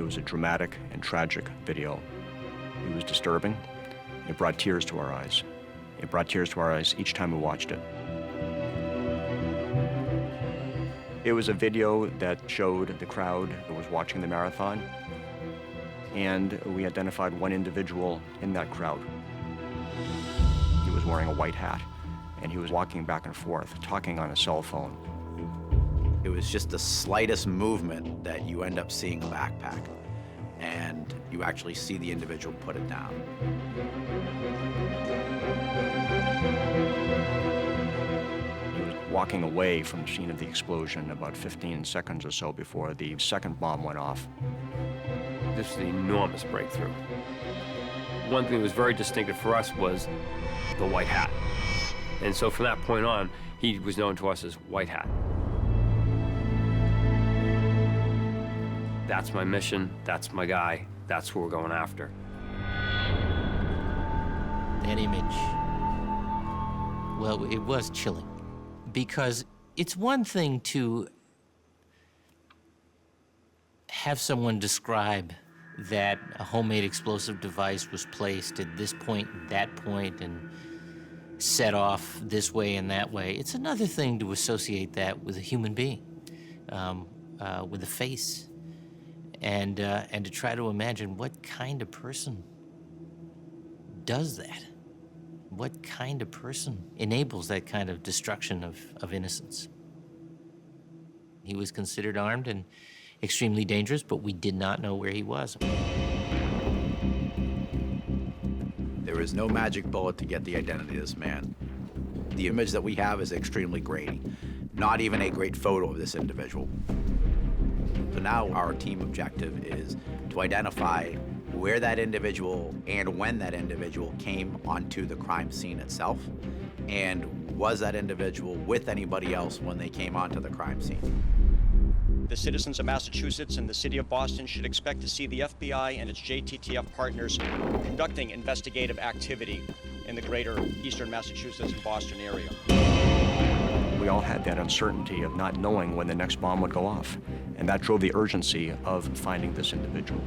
was a dramatic and tragic video. It was disturbing. It brought tears to our eyes. It brought tears to our eyes each time we watched it. It was a video that showed the crowd that was watching the marathon, and we identified one individual in that crowd. He was wearing a white hat, and he was walking back and forth, talking on a cell phone. It was just the slightest movement that you end up seeing a backpack, and you actually see the individual put it down. He was walking away from the scene of the explosion about 15 seconds or so before the second bomb went off. This is an enormous breakthrough. One thing that was very distinctive for us was the white hat. And so from that point on, he was known to us as White Hat. That's my mission, that's my guy, that's who we're going after. That image, well, it was chilling, because it's one thing to have someone describe that a homemade explosive device was placed at this point, that point, and set off this way and that way. It's another thing to associate that with a human being, with a face, and to try to imagine what kind of person does that. What kind of person enables that kind of destruction of innocence? He was considered armed and extremely dangerous, but we did not know where he was. There is no magic bullet to get the identity of this man. The image that we have is extremely grainy. Not even a great photo of this individual. So now our team objective is to identify where that individual and when that individual came onto the crime scene itself, and was that individual with anybody else when they came onto the crime scene. The citizens of Massachusetts and the city of Boston should expect to see the FBI and its JTTF partners conducting investigative activity in the greater eastern Massachusetts and Boston area. We all had that uncertainty of not knowing when the next bomb would go off, and that drove the urgency of finding this individual.